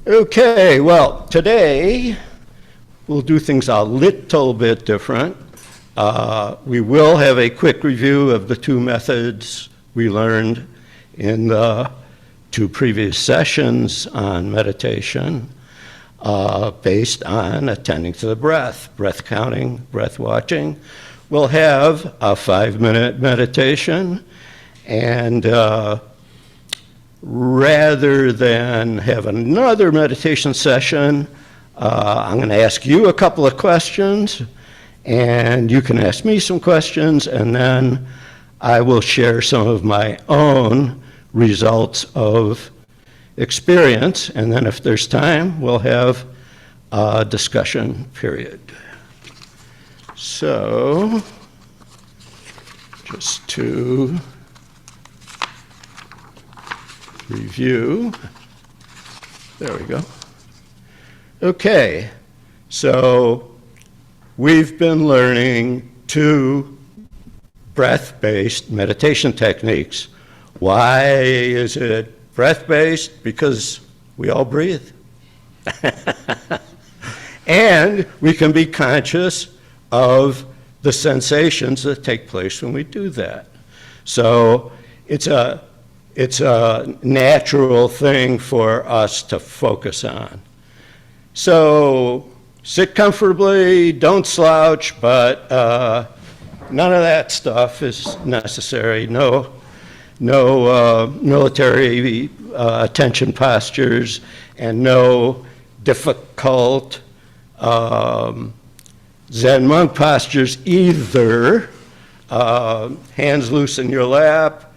Okay, well, today we'll do things a little bit different. We will have a quick review of the two methods we learned in the two previous sessions on meditation, based on attending to the breath counting, breath watching. We'll have a 5-minute meditation, and rather than have another meditation session, I'm going to ask you a couple of questions, and you can ask me some questions, and then I will share some of my own results of experience, and then if there's time, we'll have a discussion period. So, just to review. There we go. Okay, so we've been learning two breath-based meditation techniques. Why is it breath-based? Because we all breathe. And we can be conscious of the sensations that take place when we do that. So it's a natural thing for us to focus on. So sit comfortably, don't slouch, but none of that stuff is necessary. No military attention postures, and no difficult Zen monk postures either. Hands loose in your lap.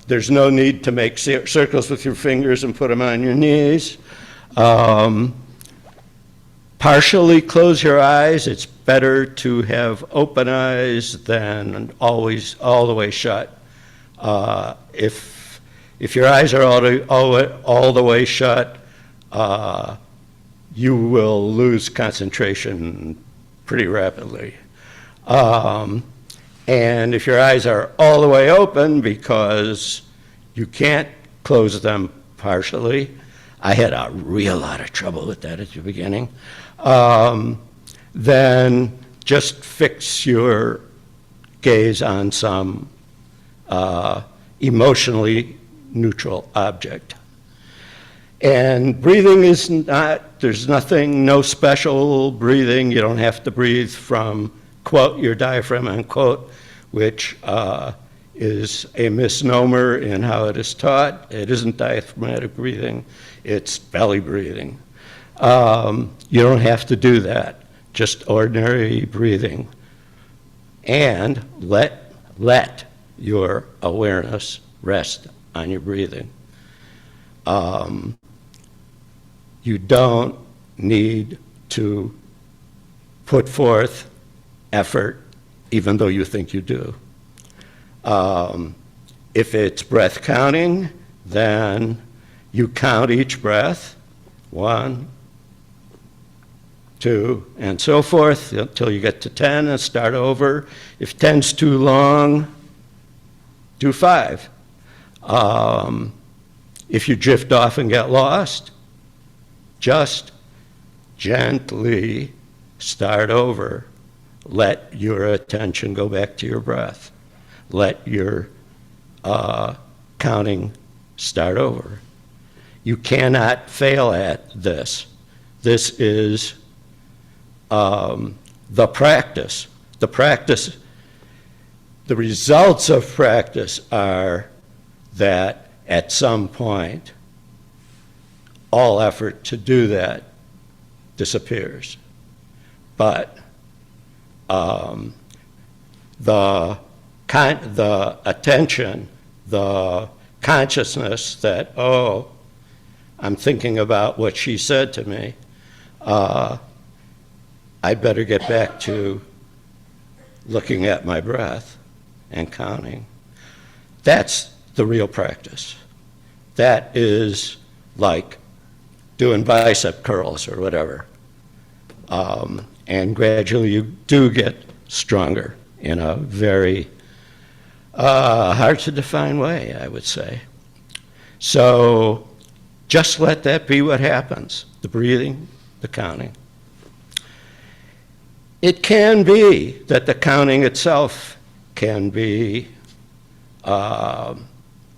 There's no need to make circles with your fingers and put them on your knees. Partially close your eyes. It's better to have open eyes than always all the way shut. If your eyes are all the way shut, you will lose concentration pretty rapidly. And if your eyes are all the way open because you can't close them partially, I had a real lot of trouble with that at the beginning, then just fix your gaze on some emotionally neutral object. And breathing is not, there's nothing, no special breathing. You don't have to breathe from, quote, your diaphragm, unquote, which is a misnomer in how it is taught. It isn't diaphragmatic breathing, it's belly breathing. You don't have to do that, just ordinary breathing. And let your awareness rest on your breathing. You don't need to put forth effort, even though you think you do. If it's breath counting, then you count each breath, 1, 2, and so forth, until you get to 10 and start over. If 10's too long, do 5. If you drift off and get lost, just gently start over. Let your attention go back to your breath. Let your counting start over. You cannot fail at this. This is the practice. The results of practice are that at some point, all effort to do that disappears. But the attention, the consciousness that, oh, I'm thinking about what she said to me, I better get back to looking at my breath and counting. That's the real practice. That is like doing bicep curls or whatever. And gradually you do get stronger in a very hard to define way, I would say. So Just let that be what happens, the breathing, the counting. It can be that the counting itself can be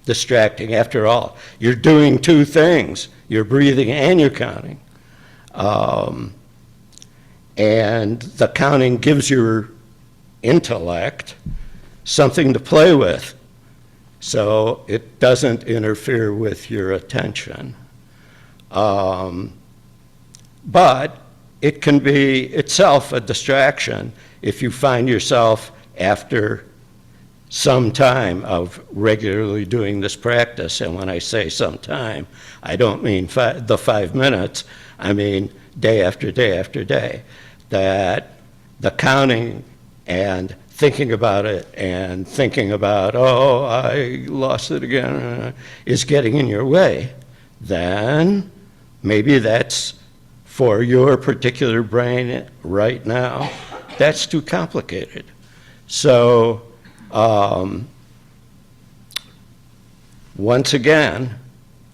distracting. After all, you're doing two things. You're breathing and you're counting. And the counting gives your intellect something to play with, so it doesn't interfere with your attention. But it can be itself a distraction if you find yourself after some time of regularly doing this practice. And when I say some time, I don't mean the 5 minutes, I mean day after day after day, that the counting and thinking about it and thinking about, oh, I lost it again, is getting in your way, then maybe that's, for your particular brain right now, that's too complicated. So, once again,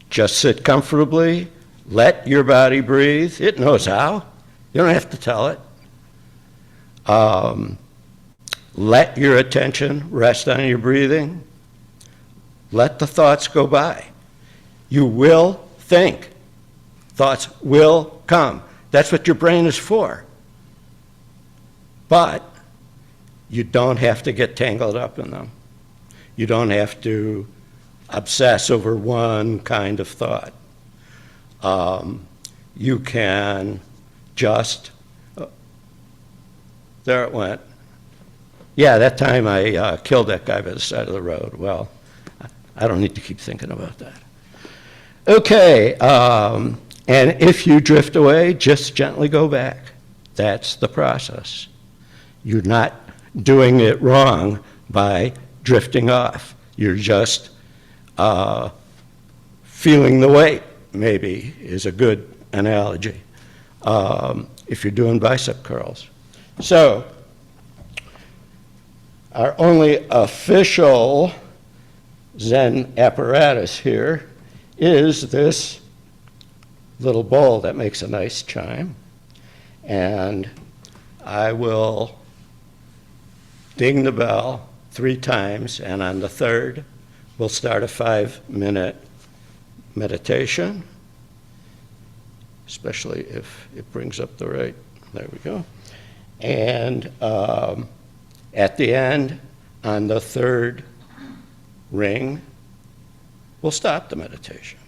just sit comfortably, let your body breathe. It knows how. You don't have to tell it. Let your attention rest on your breathing. Let the thoughts go by. You will think. Thoughts will come. That's what your brain is for. But you don't have to get tangled up in them. You don't have to obsess over one kind of thought. You can just, there it went. Yeah, that time I killed that guy by the side of the road. Well, I don't need to keep thinking about that. Okay, and if you drift away, just gently go back. That's the process. You're not doing it wrong by drifting off. You're just feeling the weight, maybe, is a good analogy, if you're doing bicep curls. So, our only official Zen apparatus here is this little bowl that makes a nice chime. And I will ding the bell 3 times, and on the third, we'll start a 5-minute meditation, especially if it brings up the right, there we go. And at the end, on the third ring, we'll stop the meditation.